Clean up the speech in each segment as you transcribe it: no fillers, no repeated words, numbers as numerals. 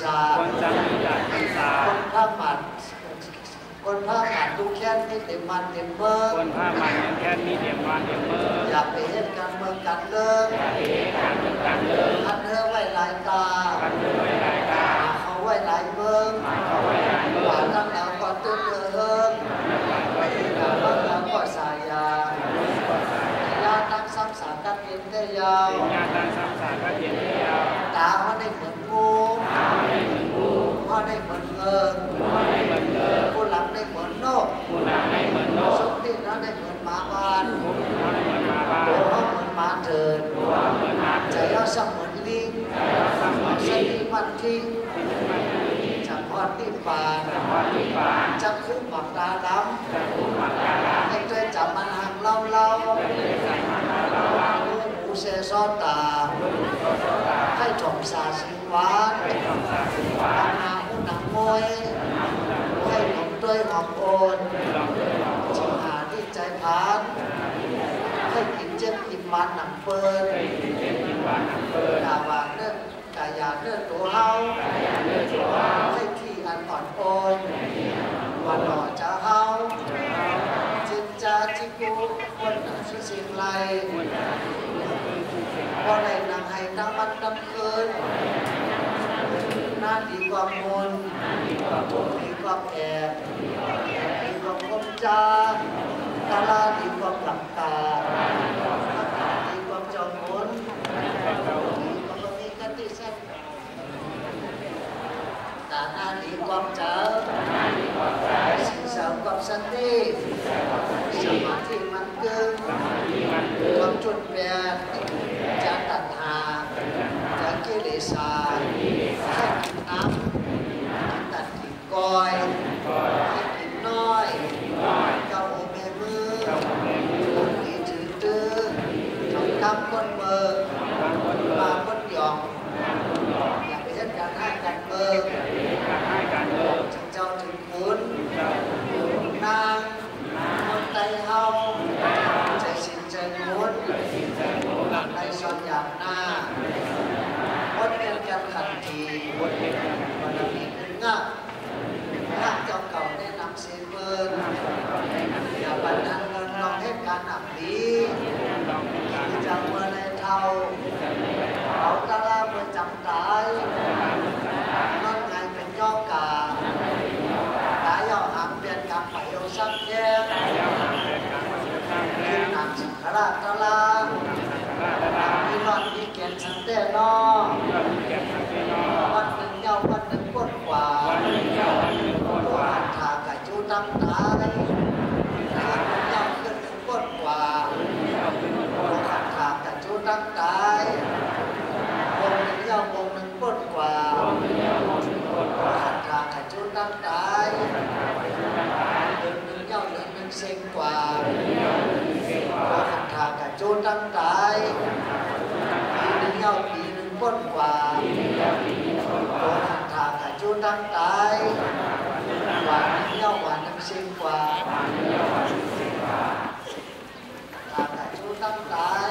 ศาสตร์คนพระหมัดทุกแค้นมีเต็มมันเต็มเมืองคนพระหมัดแค้นมีเต็มมันเต็มเมืองอย่าไปเห็นการเมืองกันเลิกอันเนื้อไว้หลายตาเขาไว้หลายเมืองหวานทั้งแล้วก็ตื้นเอิงแล้วก็สายายาตั้งซ้ำสากัดเย็นได้ยาวตาเขาได้เหมือนงูเขาได้เหมือนเงินผู้หลังได้เหมือนนกสุขที่นั้นได้เหมือนหมาบ้านตัวเขาเหมือนหมาเดินใจเขาซ้ำเหมือนลิงสติมันทิ้งจากพอดที่ป่าจากคู่หมักตาดำให้ด้วยจับมันหักเล่าหูเสซอตาให้จมสาสิงหวานหาหูหนังมวยให้หนุ่มด้วยหอมโอนจิหาที่ใจพานให้กินเจ็บกินมันหนังเปิดกาบางเนื้อกายาเนื้อตัวเฮาให้ที่อันอ่อนโอนวันหล่อจะเฮาจิตจาจิกูคนสุสิงไลพอได้นางให้ทั้งวันทั้งคืนน่าดีกว่ามูลดีกว่าแอบดีกว่าคมจาตาลาดีกว่าหลับตาดีกว่าจอมมุนดีกว่ามีกติเส้นตาหน้าดีกว่าเจ้าสิ่งสาวกับสันติสมาธิมันเกินความจุดเปลี่ยนจะตัดหาจะกิเลสาให้กินน้ำตัดกินก้อยให้กินน้อยเกาโอเมมือคนดีถือตื้อทำคำคนเบิกมาคนหยอกอย่าไปเช่นการให้กันเบิกจึงเจ้าถึงคุณนางคนไตเฮาใจสินใจมุนในส่วนอย่างหน้าวัดเป็นการขัดทีวันนี้เป็นงักเจ้าเก่าได้นำเสียเบิร์อย่าบันทันเงินลองให้การหนักดีที่จะเมื่อในเท่าเอาตะลาเมื่อจำตายนั่นไงเป็นย่อกาตายย่อหางเปลี่ยนการไปโยสักแย่คือนางสังฆราชตะลามีนอนมีเกียรติสันเตนอวันหนึ่งเย้าวันหนึ่งก้นกว่าตัวหันถากับจูตั้งตายเย้าขึ้นหนึ่งก้นกว่าตัวหันถากับจูตั้งตายวงหนึ่งเย้าวงหนึ่งก้นกว่าตัวหันถากับจูตั้งตายเดือนหนึ่งเย้าเดือนหนึ่งเซ็งกว่าตัวหันถากับจูตั้งตายปีหนึ่งเย้าปีหนึ่งก้นกว่าตัวหันถากับจูตั้งตายวันหนึ่งเย้าวันหนึ่งเซ็งกว่าถากับจูตั้งตาย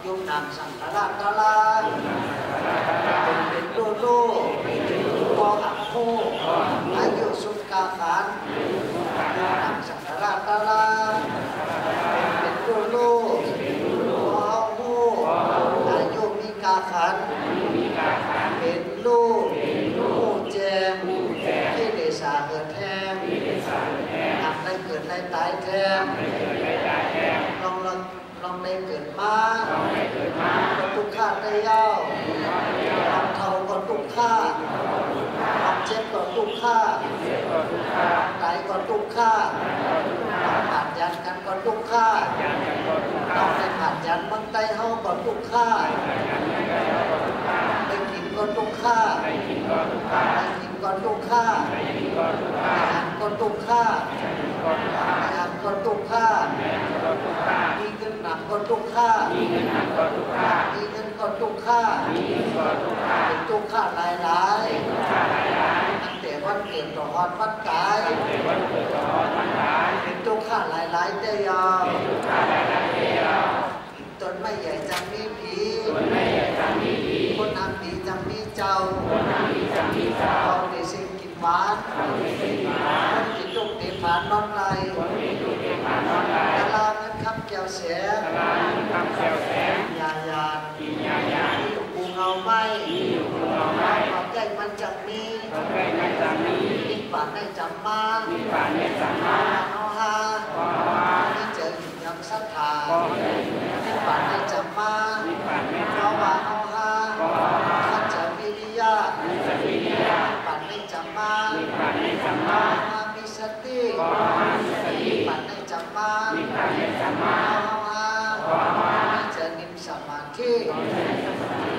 ยุนางสังฆราชตะลาเป็นลูกพอหักคู่อายุสุดกาขันยุนางสังฆราชตะลาเป็นลูกพอคู่อายุมีกาขันเป็นลูกผู้แจงที่ได้สาเกิดแทงทำได้เกิดได้ตายแทงลองได้เกิดมาก็ทุกข้าได้ยาวลองเท่าก็ทุกข้าลองเจ็บก็ทุกข้าตายก็ทุกข้าผ่านยันกันก็ทุกข้าต้องได้ผ่านยันมันไตเฮาก็ทุกข้าได้กินก็ทุกข้าได้กินก็ทุกข้าอาหารก็ทุกข้าอาหารก็ทุกข้ามีเงินหนักก็ทุกข้ามีเงินก็ทุกข้าเป็นทุกข้าหลายตั้งแต่วันเกิดต่อวันตายเป็นทุกข้าหลายได้ยาวตนไม่ใหญ่จังมีผีคนนำผีจัง ก้วแสง สลายุคำแก้วแสง ยาญาณ กินยาญาณ อยู่ภูเงาไม้ ที่อยู่ภูเราไม้ ความใหญ่มันจะมี เราใกล้กันจากนี้ นิพพานได้จำมา มีป่าเนสัมมา เอาฮา ขอว่า ที่เจอหินยังศรัทธา ขอให้ นิพพานได้จำมา มีป่าเน เพ สั ราะ ม ว่า มา เอาฮา ขอว่า ขันจะวิริยะ มีสติญา นิพพานได้จำมา มีป่าเนสัมมา มามีสติ ขอว่ามีสติ นิพพานได้จำมา มีป่าเนสัมมา เอาฮา ขอว่า ที่เจอนิมสมาธิ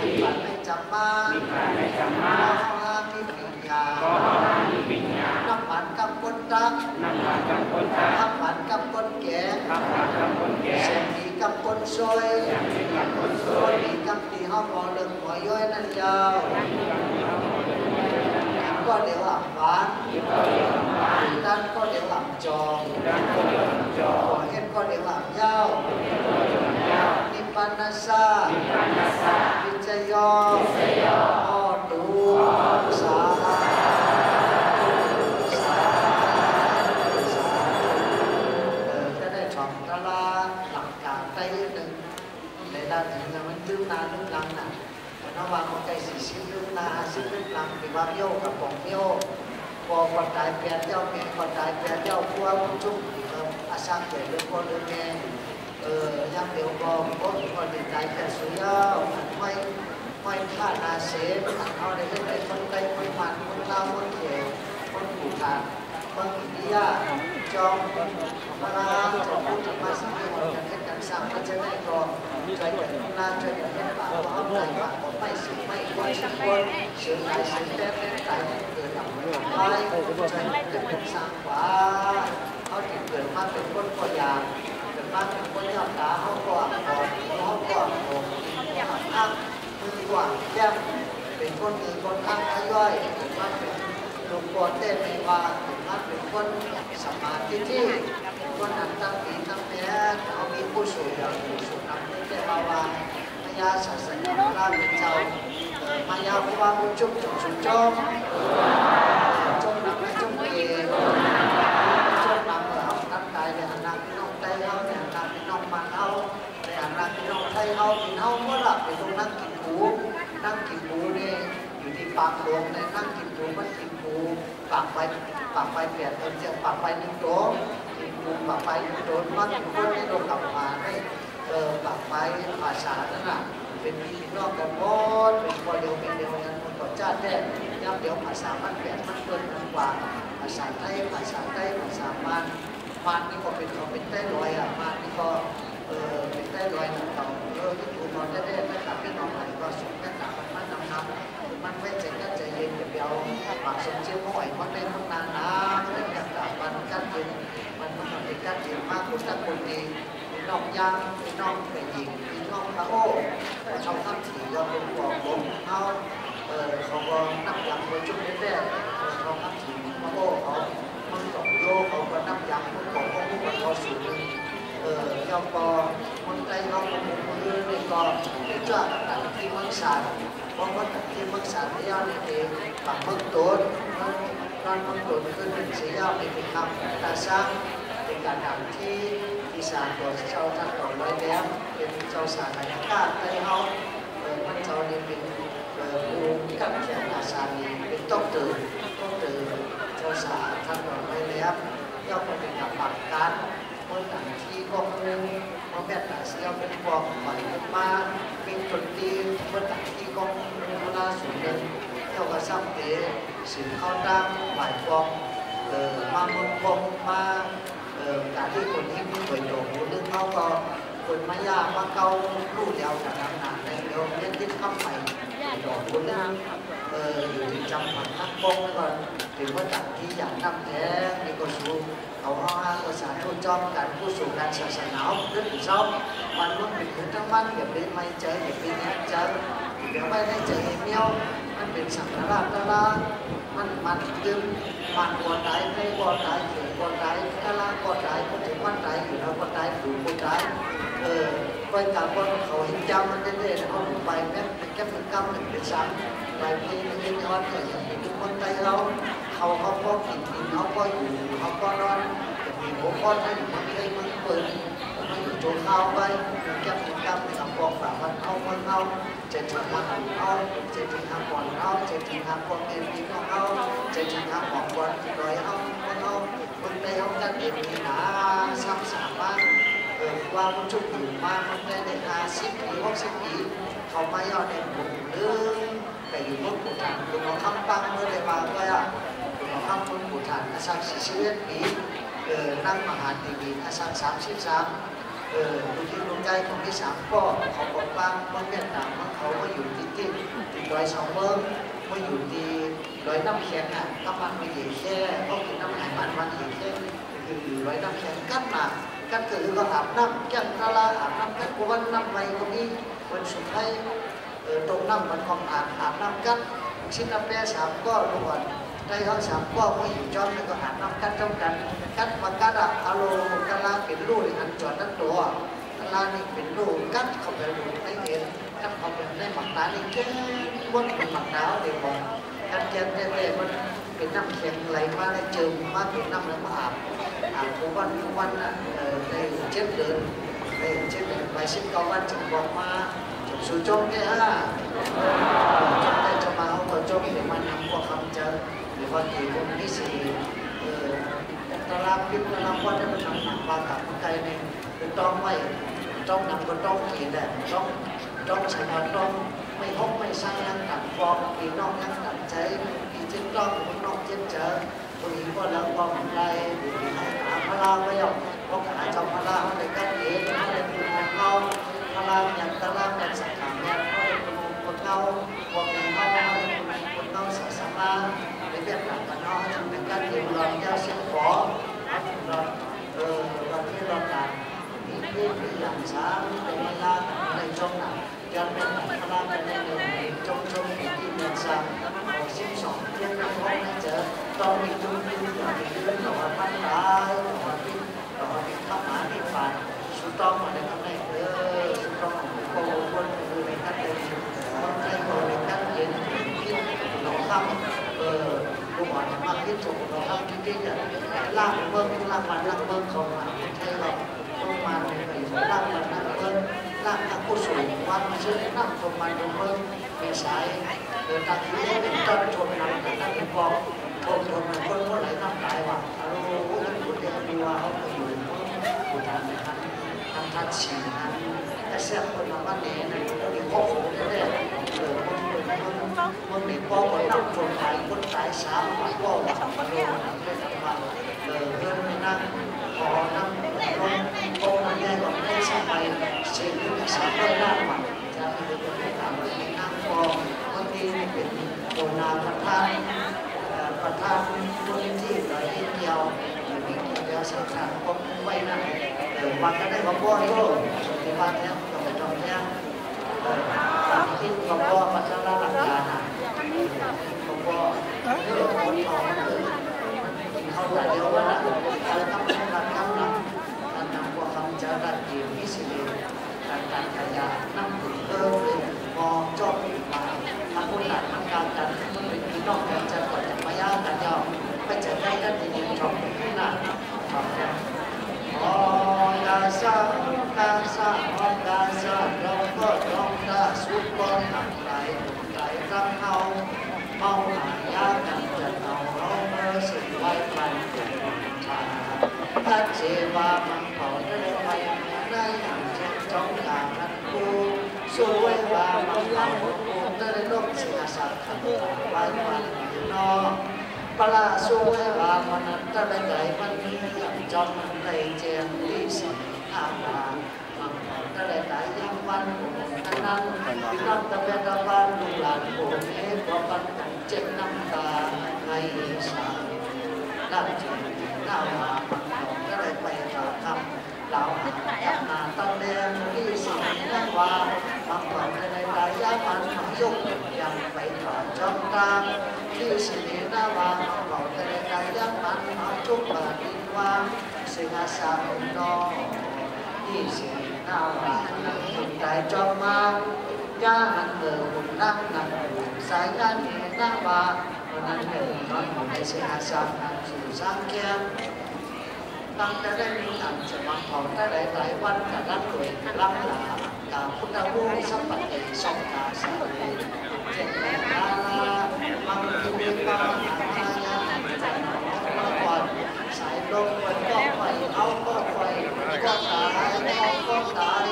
นิพพานได้จำมา มีป่าเนสัมมา เอาฮามีปัญญา ขอว่ามีปัญญา น้ำมันกับคนรัก นำมากับคนตา น้ำมันกับคนแก่ ขับมากับคนแก่ เสียงดีกับคนซวย อย่างนี้กับคนส ค วน ย ดีกับดีห้องมอเรื่องหัวย้อยนั่นยาว ก็เดี๋ยวหลับหวานด้านก็เดี๋ยวหลับจอง ด้านคนเดียวจอ หัวเห็นก็เดี๋ยวหลับยาวนิพพานัสสะ ปานาสา วิจโยอตูสาจะได้ช่องตลาหลักการใต้หนึ่งในด้านถึงมันลืมนานลืมหลังน่ะระหว่างคนใจ40ลืมนา50ลืมหลังเป็นว่าโยกกับของโยกพอคนตายเปลี่ยนเจ้าเมียคนตายเปลี่ยนเจ้าพัวจุ่มอาสาเกิดเรื่องคนเรื่องแม่ยังเดี๋ยวก็ดีใจแต่สุยาวไม่ฆ่านาเสพเอาในเรื่องใดคนใดคนมันคนเล่าคนเขียวคนผูกขาดคนอินเดียจองมาลาจะพูดถึงมาสิ่งที่มันจะเห็นกันสร้างก็จะได้ก่อนใจกันลาใจกันเห็นป่าว่าเอาใจป่าไม่สิ่งไม่ควรสิ่งควรเสียงใจเสียงแต้มใจเกิดดับไปใจเกิดเป็นสร้างขวาเขาจึงเกิดมาเป็นคนก็อยากเกิดมาเป็นคนยอดตาเขาก็เขาก็โอ้อักมือกว่าแย้มเป็นคนอื่นคนข้างย่อยมันเป็นลูกบอลเต้นในว่ามันเป็นคนสมาธิที่คนนั้นตั้งปีตั้งแม้เขามีผู้สูงอย่างผู้สูงนำเพื่อเบาบางมายาศาสนาลาเป็นเจ้ามายาผู้ว่าผู้จุ่มจุ่มจุ่มจุ่มจุ่มนำไปจุ่มเกย์จุ่มนำเราตั้งใจในหันหน้าพี่น้องไทยเขาในหันหน้าพี่น้องมันเขาในหันหน้าพี่น้องไทยเขาพี่น้องเมื่อหลับไปตรงนั่งกินหมูนี่อยู่ที่ปากหลวงในนั่งกินหมูมันกินหมูปากไปเปลี่ยนเป็นเสียงปากไปนึ่งโต๊ะกินหมูปากไปนึ่งโต๊ะมันเป็นคนที่โดนกลับมาให้ปากไปภาษานั่นน่ะเป็นพี่น้องกันหมดเป็นคนเดียวกันคนต่อชาติแท้ย่ำเดียวภาษามันเปลี่ยนมันเกินกว่าภาษาไทยภาษามันนี่ก็เป็นเขาเป็นใต้ลอยอ่ะมันนี่ก็เป็นใต้ลอยของเราที่ถูกเราได้นะครับพี่น้องไหนก็สุขแค่ต่างมันนำมันไม่ใจก็ใจเย็นเดียวปากสมเชื่อห่อยมันได้มันนานนะมันแค่ต่างมันกันเย็นมันเป็นกันเย็นมากคุณตั้งคนดีน้องยังน้องไปยิงน้องพระโอ้ชาวทั้งสี่เราเป็นบอกผมเขาก็นับยังคนจุดแรกเขาทั้งสี่พระโอ้เขามันสองโลเขาก็นับยังคนของพวกมันเขาสูงเจ้าปอมันใจเขาเป็นมือในกองที่จ้าตัดที่มังสารเพราะว่าตัดที่มังสารที่ยาวในเองปักมังต้นการมังต้นคือเป็นสียาวในเป็นคำตาสร้างเป็นการทำที่สารตัวเจ้าท่านต่อไว้แล้วเป็นเจ้าสารในก้าในเขามันเจ้านี่เป็นภูมิกับแขกอาสานีเป็นต้องตื่นเจ้าสารท่านต่อไว้แล้วย่อมเป็นกับปักการคนต่างที่ก็คือมาแม่ต่างเสียเป็นบอกหมายมาเป็นจุดตีคนต่างที่ก็เวลาสูงเดินเจ้าก็ซ้ำเตะสินเข้าตั้งหมายฟองมาเมืองฟองมาการที่คนที่มีประโยชน์หรือเขาก็คนมายากมาเกาลูกเดียวกับนานๆในเดียวเล่นที่เข้าไปดอกคนนั้นอยู่ที่จังหวัดนักบงแล้วก็ถือว่าจัดที่อย่างน้ำแท้มีคนสูงเขาห้างภาษาทุนจอมการผู้สูงการศาสนาเรื่องชอบมันมันเป็นคนทั้งวันแบบนี้ไม่เจอแบบนี้เจอเดี๋ยวไม่ได้เจอเมียวมันเป็นสังฆราชตลามันยืมมันก่อนได้ไม่ก่อนได้ถึงก่อนได้ตลาดก่อนได้ก็ถึงวันได้อยู่แล้วก่อนได้ถูกก่อนได้ไปตามว่าเขาเห็นจำมันเรื่อยๆเขาไปแม้เป็นแค่เป็นกรรมหนึ่งเป็นสามไปเพลงย้อนเนี่ยอย่างนี้คนไทยเขาก็กินเขาก็อยู่เขาก็นอนมีหัวข้อให้มันเคยมันเปิดมันอยู่ จูเข้าไปแก้กิจกรรมกับกองฝ่ามันเอาเมืองเอาจะถึงวันเอาจะถึงทางก่อนเอาจะถึงทางก่อนเอ็นดีของเอาจะถึงทางของก่อนโดยเอาคนในเอากันเอ็นดีหนาซ้ำสามบ้างว่ามันจุกอยู่มามันได้50 ปี60 ปีเขาไม่เอาในหมู่เรื่องไปอยู่บนภูฐานคุณเราทำปังเมื่อได้มาก็คุณเราทำบนภูฐานอาศัย41 ปีนั่งมหาดีวีอาศัย33ดูที่ลงใจของที่3ก็เขาบอกว่าเมืองเวียดนามเขาก็อยู่ที่ดอย2 เมืองไม่อยู่ที่ดอยน้ำแข็งอ่ะน้ำมันไม่เยอะแค่เขากินน้ำไหลมันเยอะแค่คือดอยน้ำแข็งกั้นมากั้นคือก็อาบน้ำแก้มตาลาอาบน้ำกั้นกวนน้ำไหลตรงนี้วันสุดท้ายตรงน้ำมันของอาบน้ำกั้นชิ้นน้ำแร่3ก็ล้วนได้ทั้ง3ก็ไม่อยู่จอมแล้วก็อาบน้ำกั้นจ้องกันกั้นมากั้นอารมณ์กั้นลาเป็นรูอันจอดนั่นตัวกั้นลานี่เป็นรูกั้นเขาเป็นรูไม่เห็นกั้นเขาเป็นได้หมักน้ำนี่แค่วนเป็นหมักน้ำเลยบอกกั้นแก้มแร่มันเป็นน้ำแข็งไหลมาได้เจอมาเป็นน้ำแล้วมาอาบทุกวันน่ะได้7 เดือนได้7 เดือนไป19 วันจึงบอกมาสู่จงแค่จงได้จะมาเอาตัวจงเดี๋ยวมันนำพวกคำเจอหรือว่าที่คนที่4ตารางพิมพ์ตารางวันได้เป็นหนังปลากับไก่เนี่ยคือต้องไม่ต้องนำก็ต้องเขียนแต่ต้องใช้มาต้องไม่ห้องไม่สร้างยังตัดฟองปีน้องยังตัดใจปีเจ็ดต้องน้องเจ็ดเจอคนนี้ก็แล้วก็มันไรหาพระราไม่ยอมเพราะหาเจ้าพระราในการเองในตัวของเขาพระราอย่างตารางอย่างสังขารเนี่ยเขาเป็นคนเงาพวกนี้เขาเป็นคนเงาสังสมาในแบบหลังกันเนาะในการเรียนรู้ยาเสียงขอเราที่เราการมีเรื่องอย่างช้างเป็นเวลาในช่วงนั้นยังเป็นพระราในจงปีที่เมืองสัง12 เรื่องนั้นเขาไม่เจอต้องมีจุดยืนอย่างที่เรื่องของพันตายของที่ข้ามาที่ฝ่ายสุดต้องมาในคำนี้สุดต้องโกงคนดูในขั้นเดินคนใจโกในขั้นเย็นคิดหลงข้ามลูกหลานมากที่สุดเราข้ามที่จะล่างเมืองล่างมันล่างเมืองเขามาใช่เราต้องมาในล่างมันล่างเมืองล่างทางผู้สูงวันมาเชื่อนั่งตรงมาตรงเมืองเป็นสายตาที่เป็นต้นชนนั้นนั่นเป็นกองทนมันคนไหนน้ำตายว่ะเราคนเดียวดูว่าเขาไปอยู่ผู้ทำนั้นทำสิ่งนั้นแต่เสียคนละวันนี้นะคนเดียวเขาฝูงได้คนเด็กพ่อคนนั่งคนตาย3 พ่อว่ามันโดนไม่ทำมาเพื่อนไม่นั่งพอนั่งลงโตมันแย่กว่าไม่ใช่ไปเสียงที่3 ได้นั่งมาจะเป็นคนที่ทำให้นั่งพอบางทีเป็นโบราณประธานมูลนิธิหลายที่เดียวมีเดียวสังขารผมไว้นะวันก็ได้มาพ่อโยในบ้านเนี้ยเราไปทำเนี้ยที่มาพ่อมาสร้างหลักการนะมาพ่อเรื่องคนทองเขาแต่เดียวว่าอะไรต้องทำนะการนำพวกคำจาระดีมิสิเลการขยายนั่งถึงมองจบมาทำคนหลายทำการกันมันเป็นพี่น้องกันจะก่อนจะมาย่ากันยาวไปจะได้กันทีเดียวจบที่นั่นอ๋อกาซาเราก็ร้องได้สุดก็หนักไหลรักเขาเมาหายากันจะเอาเราเมื่อสิ่งไว้ปันเป็นทางถ้าเจวามันเขาได้ไปได้อย่างเช่นจ้องอย่างนั้นกูสวยว่ามันเขาได้ลบสิ่งสักขันไว้ปันนอปลาสวยว่ามันได้ใจมันมีอย่างจอมมันได้เจียงที่สิ่งอาบาได้หลายอย่างวันนั้นพี่น้องตะเวนตะวันลูกหลานโบเมฆก็ปันเจ็บน้ำตาในสายนั่นจึงน่าว่าก็ได้ไปกราบคำเหล่าจากนาตั้งแดงที่สิ่งนั้นว่าบางวันในหลายอย่างมันยกยังไปกราบจอมตาที่สิ่งน่าว่าเราในหลายอย่างมันจุกบาดีว่าสิ่งอาสาโนที่สิ่งน่าว่าคนใจจอมมาย่าหันเดินนั่งสายงานนี้น่าว่าวันนั้นเดินนอนในเสียงอาสาสู่สร้างแก้ม ตั้งแต่ได้มีอันจะมาของได้หลายวันกับรักรวยรักหลากับพุทธวูสัมปติสองกาสาลีเจ็ดแปดลาลามังคีมีปาหาทายาใจหนอมาก่อนสายลมมันก็ไฟเอาก็ไฟก็ตายเอาก็ตาย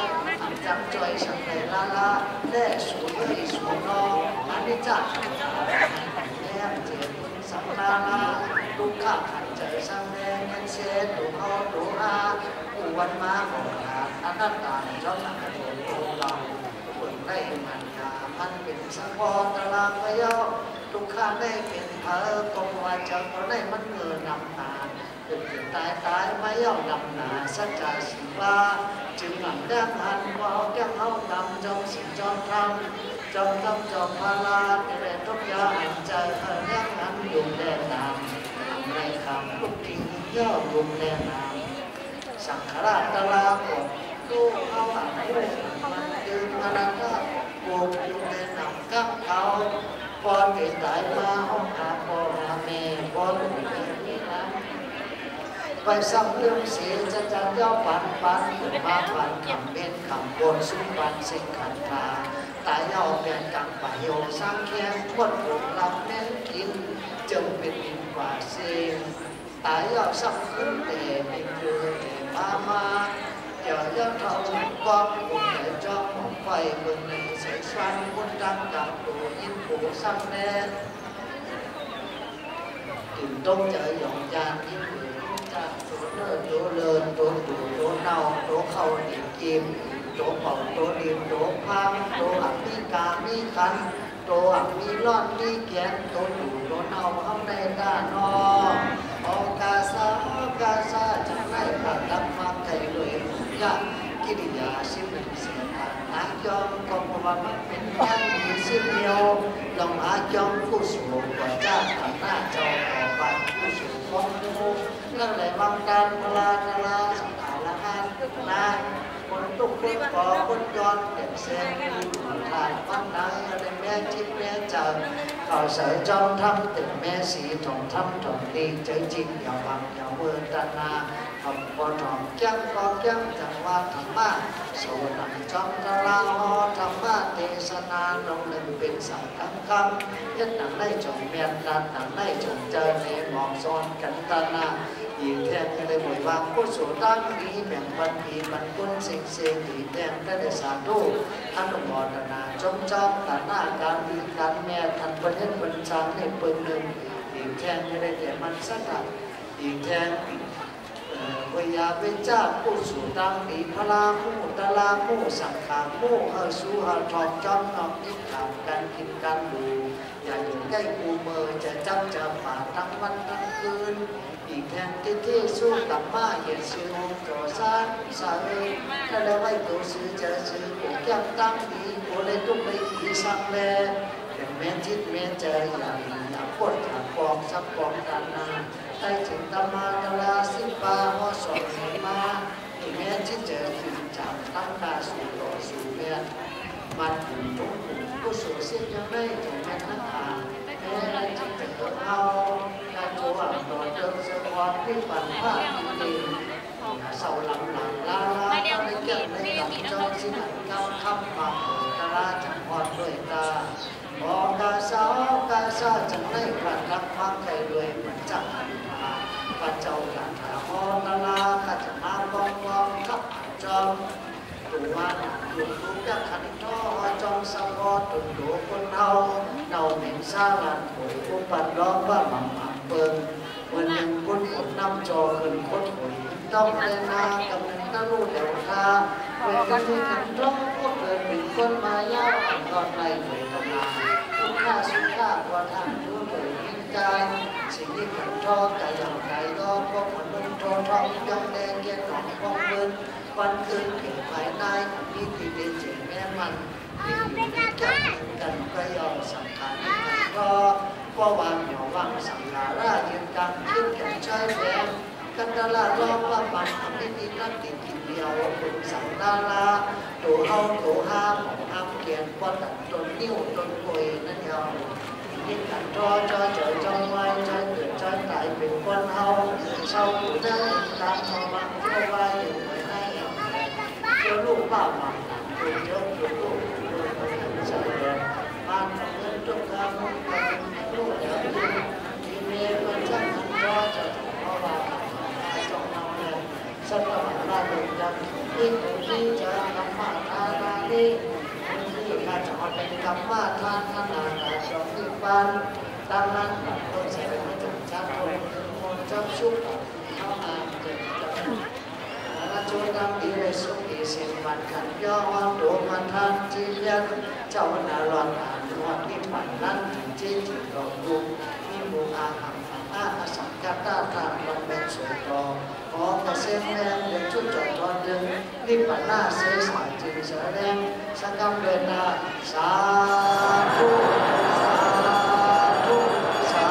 จับจอยสังเกตลาลาแล่สูงเลยสูงนออันนี้จัดแย่เจ็บสังลาลาลูกข้าขันใจสังแดงเงินเสียดูเขาดูอาผู้วันมาของขาอนัตตาเจ้าหนักโตเราคนได้มันยามันเป็นสังวรตารางไว้ย่อลูกข้าได้เป็นเธอกงว่าเจ้าเขาได้มันเงินนำนาเป็นตายไม่ย่อมนำนาสัจจะสิบาจึงหลังแดงหันว่าเอาแก้มเอาดำจงสิ่งจงทำจงทำจงพาลาแต่ทุกอย่างใจแดงหันอยู่แดงดำในคำลูกทิ้งย่อลุมแดงดำสังขารตลาบดลูกเอาอันลูกมันยืนมาแล้วก็โบกอยู่ในหนังกับเขาพอเกิดตายมาห้องอาพ่อแม่พอลูกเกิดนี่นะไปซ้ำเรื่องเสียจะจัดย่อปันมาปันคำเป็นคำบนสุวรรณสิ่งขันธาตายย่อเป็นกังปะโยสร้างแค้นทวดบุญลำแม่กินจงเป็นอินกว่าเสียตายย่อซ้ำขึ้นแต่ไม่เกิดมาอย่าย่อเท่าก้อนบุญในจอมของไฟบนในใส่ฟันบุญดังดับตัวยินผูซ้ำแน่ถึงต้องเจอหยองยานยิ่งเหลือจากตัวเนื้อตัวเลินตัวดูตัวเน่าตัวเข้าดินกิมตัวเป่าตัวดินตัวพังตัวอักมีกามีคันตัวอักมีร่อนมีแกนตัวดูตัวเน่าเข้าในด้านนอกออกาซาจะไม่ผ่านดับฟังใจเลยยากกิริยาสิ้นหนึ่งเสียผ่านอาจอมก็เพราะว่ามันเป็นการมีสิ้นเดียวลองอาจอมผู้สูงกว่าจ้าทำหน้าจอต่อไปผู้สูงของดูนั่นแหละบางการพลาสังขารละหันนาคนตุกคนก่อคนย้อนเก็บเส้นทานฟังได้อะไรแม่จิตแม่จังเขาใส่จอมทำตึงแม่สีถงทำถงดีใจจริงอย่าบังอย่าเวอร์ตนาทำพอถองแก้มก็แก้มจังว่าธรรมะโสนังจอมตะลาหอธรรมะเทศนาลงหนึ่งเป็นสังฆคำยัดหนังได้จงเมียนดันหนังได้จงเจอในมองซ้อนกันตนาอีกแทนก็เลยบวยวางกุศลตั้งนี้แบ่งวันอีมันกุนสิ่งเสียงอีแทนก็ได้สาธุอนุโมทนาจงจอมกันหน้าการดีการแม่ทันประเทศบรรจางในปืนหนึ่งอีกแทนก็ได้แต่มันสักอีกแทนวิยาเวจ้าผู้สู่ตังดีพลาผู้ตลาผู้สังขาผู้สู่ทองจอมนอกนิขามกันกินกันดูอย่าอยู่ใกล้กูเมื่อจะจำจะผ่าทั้งวันทั้งคืนอีกแทนที่สู้กับมาเหตุซื้อจอซานสาเลยถ้าได้ไว้ตัวซื้อจะซื้อกูแก้มตั้งดีกูเลยตุ้มไปขี่สังแลแต่แม่จิตแม่ใจอย่าปวดขาปองซับปองกันนาใต้ถึงตมาตลาสิบาหัวสอนมาแม่ที่เจอถึงจับตั้งตาสู่ต่อสู่เมียมันถึงทุกข์ก็สู่เส้นยังไม่ถึงแม่ทั้งขาแม่ที่เจอเอาการโจมต่อเดิมสะพานที่ปันผ้าดีเสาหลังลาในเกี่ยวในกับจอยสิ้นเก้าคำมาตลาจังหวัดด้วยตาอกาสาจังได้ผ่านรับความใจด้วยมันจังพระเจ้าหลังถาอตลาขัดมาบองกับจอมตัวหลุดลุกจากขันท่อจอมสะพอตุ่นดูคนเฮาเนาเหม็นซาลันปุ๋ยผู้ปันร้องว่าหม่ำเปิงวันหนึ่งคนอดน้ำจอขึ้นคนปุ๋ยต้องเดินนากำลังตั้งรู้เดี๋ยวทาเวลาที่ขันร้องพวกเดินเป็นคนมายาอันก่อนในหน่วยตำนานทุกข้าสุข้ากว่าทางรู้โดยยิ่งใจสิ่งที่ขันท่อกายอย่างไรก็พวกมันนุ่งทอทองย่องแดงเย็นหนองพองเงินวันคืนเก็บภายในมีที่เป็นเจ๋งแม่มันที่อยู่ในกันก็ยอมสังขารก็วางหย่อวางสังขารายืนกันขึ้นแก่ใช้แรงกันตลาดรอบว่ามันทำให้ดีนั่นติดกินเดียวคุณสังดาลาตัวเฮาตัวห้ามของห้ามเกียนป้อนต้นนิ้วต้นกล้วยนั่นยาวยิ่งกันจอเจอไว้ใจเกิดใจตายเป็นคน วันเฮาเศร้าผู้ได้ตามธรรมะเที่ยวว่าอยู่ไม่ได้เจ้าลูกป้ามาอยู่เจ้าอยู่ลูกเฉลี่ยบ้านของเงินทุกการมุ่งการลูกอย่างนี้ที่เมียมันช่างมันรอจะเพราะว่าจงนำเลยสัตว์ราดุจักยิ่งที่จะธรรมะทานานี้ที่ข้าจะเอาเป็นธรรมะทานนานาจงที่บ้านดังนั้นต้องใส่ไปจงชักคนคนจับชุบเข้ามาเกิดราชดำดีเลยสุขีเสียงบันขันย่อวันโดมันทันจีเลียนเจ้านาลอนอ่านวันที่ปั่นนั้นจีจุดดอกบุญมีบุญอาหังอาสังกัตตาทานลงเป็นสุดรอขอเกษตรแรงเดินชุดจอดตอนดึงรีบปั่นหน้าเสียสายจีเสแรงสังกัมเดินนาสาธุสาธุสา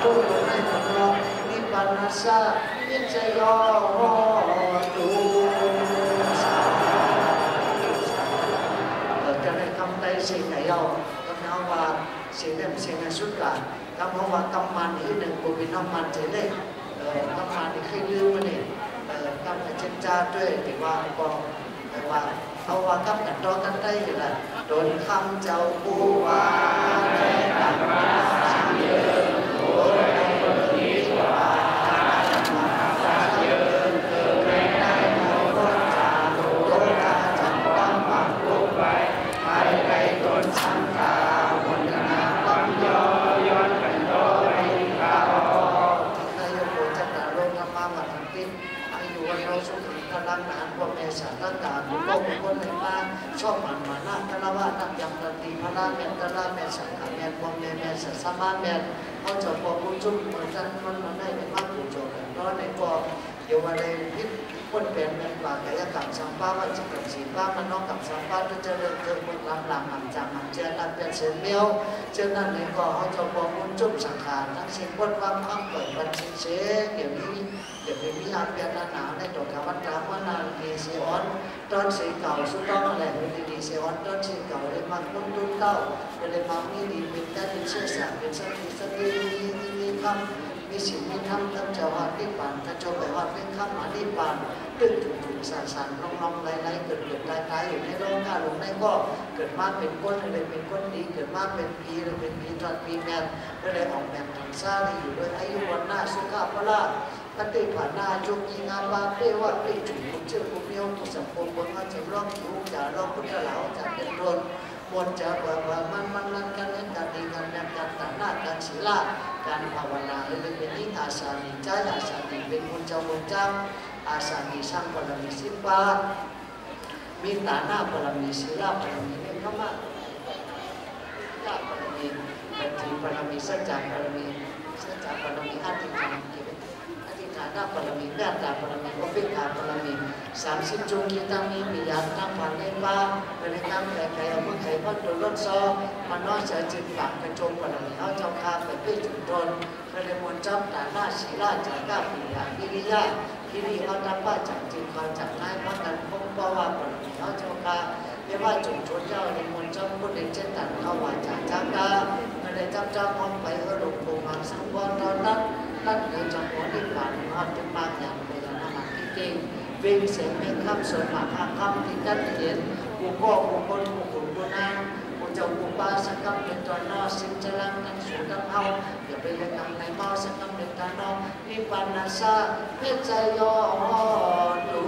ธุในหมู่เรารีบปั่นหน้าซาพิจยอดูจะได้คำใดสิ่งไหนเอาก็เอาว่าสิ่งนั้นสิ่งนั้นสุดการคำว่ากำมันอีกหนึ่งบุญน้ำมันจะได้กำมันที่เคยลืมมาเนี่ยกำมันเจนจ้าด้วยแต่ว่าก็แต่ว่าเอาว่ากำกันรอกันได้อยู่แหละโดนคำเจ้าผู้ว่าแม่กำมันสังเยอะโอ้ยในคนนี้ว่าสังฆาวันนาปัญโยย้อนกันโตให้ข้าพเจ้าโยมจัตตาโลกธรรมะมัตติอายุวันโนสุขีกำลังนานพวกเมษาตั้งแต่บุญโลกบุญคนในมาชอบมันมานาคารวะนักยังตีพระเมตตาเมสังฆเมตพวกเมษาสมาเมตเขาจะพอบุญจุ่มเหมือนกันมันได้ในมากบุญโจกันเพราะในพอเดี๋ยววันใดพิษคนเป็นเป็นว่ากายกรรมสัมภาระจิตกับศีลบ้ามันน้องกับสัมภาระจะเริ่มเกิดบนลำหลังหลังจากมันเจริญเป็นเสียงเมียวเจ้านั่นในก่อเขาจะบอกมุนจุ่มสังขารทั้งสิ้นบนความข้างเปิดบัญชีเสเดี๋ยวนี้อาเปียนหนาในตัวกับวัตถุว่านาดีเสียอ่อนตอนสีเก่าสุดต้องอะไรดีเสียอ่อนตอนสีเก่าเลยมาคุ้นตุ้นเต้าเลยมามีดีเป็นการเป็นเชื่อสารเป็นสติมีคำมีสิ่งมีธรรมตั้งใจว่าที่ปานถ้าจบไปว่าเป็นคำมาที่ปานตึ้งถูกสารน้องๆไล่เกิดตายอยู่ในโลกข้าลงในก็เกิดมาเป็นก้นเลยเป็นก้นดีเกิดมาเป็นปีเลยเป็นปีตอนปีแมนก็เลยออกแบบถังซ่าเลยอยู่ด้วยอายุวันหน้าสุขภาพปฏิภาณาจุกีงานว่าเปว่าไปจุดเชื่อผู้มีองค์สัมปบนมาจะร้องคิวจะร้องพุทธเหล่าจะเป็นรนมนจะว่ามันนั่นกันเล่นการดีการแบบการต่างหน้าการศีลการภาวนาเลยเป็นยิ่งอาสามีใจอาสามีเป็นบุญเจ้าอาสามีสร้างบารมีสิบบามีฐานะบารมีศีลบารมีเนี่ยเข้ามาญาบารมีเป็นทีบารมีสัจจะบารมีอธิษฐานฐานะบารมีเมตตาบารมีอุเบกขาบารมี30จงkitaมีญาณตั้งพันในป่าเป็นตั้งแต่ใครเอาเมื่อใครพัดโดนรถซ้อมันน้อยเสียจิตปากกระจงบารมีเอาเจ้าข้าไปพิจุดตนกระเดมวนจำฐานะศีลจากก้าปียาวิริยะที่นี่เขาทำว่าจากจิตความจากนายพักกันพงว่าบารมีเอาเจ้าข้าไม่ว่าจุดชนเจ้าในมวลจำผู้เด็กเช่นตันเขาว่าจากจ้างก้าไม่ได้จำมองไปก็หลงปูมังสังวรตอนนั้นนั่นคือจังหวะที่ผ่านมาเป็นบางอย่างเป็นอาหารที่จริงวิ่งเสียงเป็นคำสวดมาคำที่ตั้งเขียนกูก็กูคนกูขุนกูนางกูเจ้ากูป้าสักคำเป็นตัวนอสินจรังทั้งสูงทั้งเอาอย่าไปยังทำในมาสักคำเป็นตัวนอนิพพานาซาเพชรใจยอดู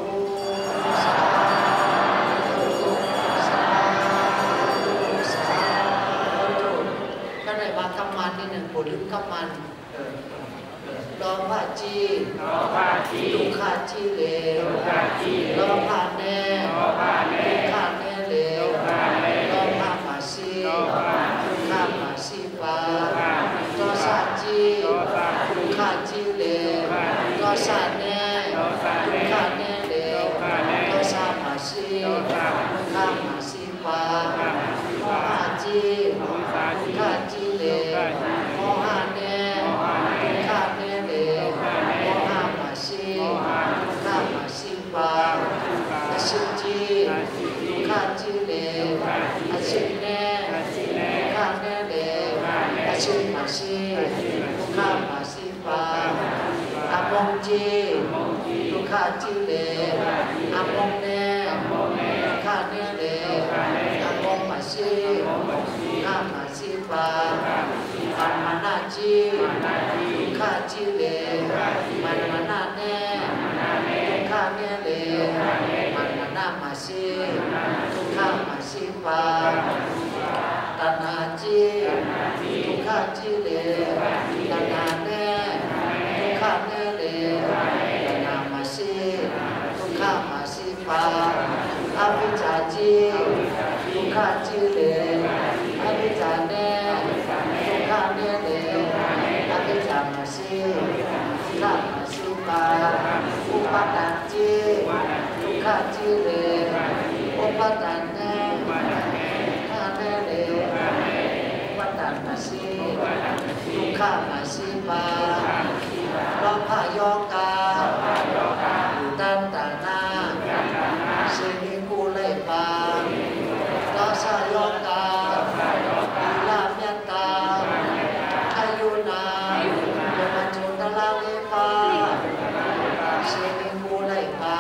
ก็ได้มากำมันที่หนึ่งบุญลึกกำมันรอผ้าจีลูกค้าจีเลวรอผ้าแน่ลูกค้าแน่เลวรอผ้าหมาซีลูกค้าหมาซีฟ้ารอซาจีลูกค้าจีเลวรอซาแน่ลูกค้าแน่เลวรอซาหมาซีลูกค้าหมาซีฟ้ารอผ้าจีลูกค้าจีเลวรอผ้าแน่บาอาชิจีลูกค้าจีเลวอาชิแน่ลูกค้าแน่เลวอาชิมาชีลูกค้ามาชีบา จีทุกขาจีเลอามงเนทุกขาเนเลอามงมาชีข้ามาชีปาปันมานาจีทุกขาจีเลมันมานาเนทุกขาเนเลมันมานามาชีทุกขามาชีปาตัณหาจีทุกขาจีเลตัณหาเนทุกขาเนเลตัณหามาชีทุกขามาชีปาอวิชชาจีทุกขาจีเลอวิชชาเนทุกขาเนเลอวิชชามาชีทุกขามาชีปาอุปาทานจีทุกขาจีเลอุปาทานเนวัฏฏมาสีทุกขามาสีปาโลภะโยกาอุตันตานาสินิกุเลปาดาสโยกาอุลาเมตตาอายุนาโยมัจจุตลาเลปาสินิกุเลปา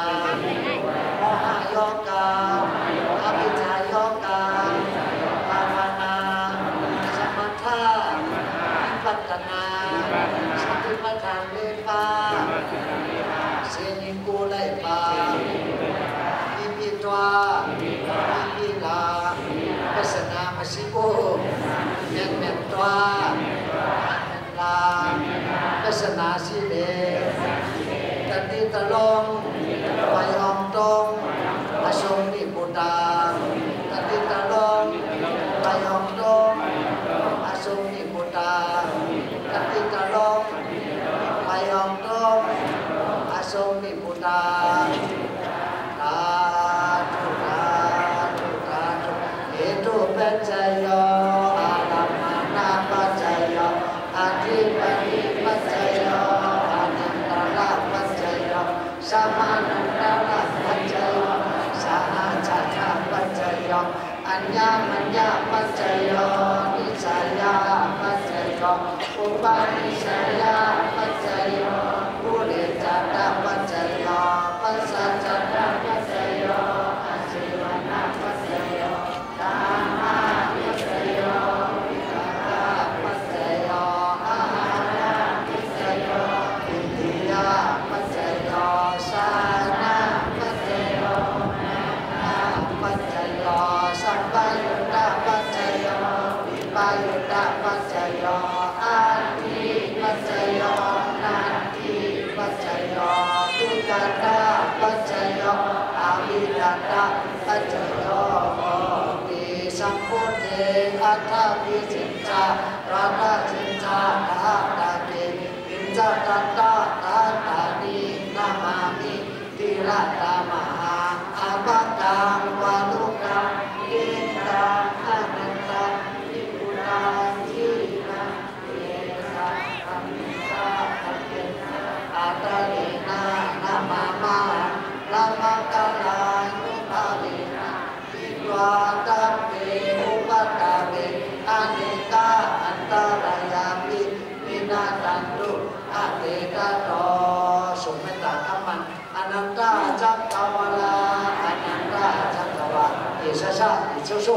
โมหะโยกาอภิชาโยกาปัตนาสติปัฏฐานเลปาเสนิกุเลปาอิปิตวาอิปิลาปัสนามสิโกเมนเมนตวาเมนลาปัสนาสิเลตันติตะลงไปอมตรงอสงนิปุตาตันติตะลงไปอมตรงอสงนิปุตาตันติตะลงไปอมตรงอสงนิปุตาตาตุตาตุตาตุเหตุปัจจัยโยอารัมมานาปัจจัยโยอาทิปฏิปัจจัยโยอานันตระปัจจัยโยสัมมานันตระปัจจัยโยสาหจัตถะปัจจัยโยอัญญมัญญปัจจัยโยนิสัยยปัจจัยโยอุปาณิสัยยปัจจัยโยปุเรจัตตปัจจัยโยปัสสัจจัตตปัจจัยโยอาชีวนะปัจจัยโยธรรมะปัจจัยโยวิหารปัจจัยโยอาหารปัจจัยโยอินทรียปัจจัยโยสานะปัจจัยโยปัจจัยโยสัพพยุตตะปัจจัยโยวิปยุตตะปัจจัยโยอาทิปัจจัยโยนันทิปัจจัยโยทุกขัตตะปัจจัยโยอวิรัตตะปัจจัยโยติสัมพุทเทอัตถวิจิตาราตจิตตาตาตาเกวิจตัตตาตาตานินามามิติระตามหาอาภัตตังวาลุกังเอตังอนันตังนิพุตังจินังเอตังอมิตาภเกนะอาตาเลนะนามามาลามังกาลานุภาเวนะอิตวาตัมเปอุปตาเวอเนกาอันตรายามิวินาตันตุอาเตตะโตสุเมตตาธรรมันอนันตาจักรวาลาอนันตาจักรวาลอิสสะอิโชโช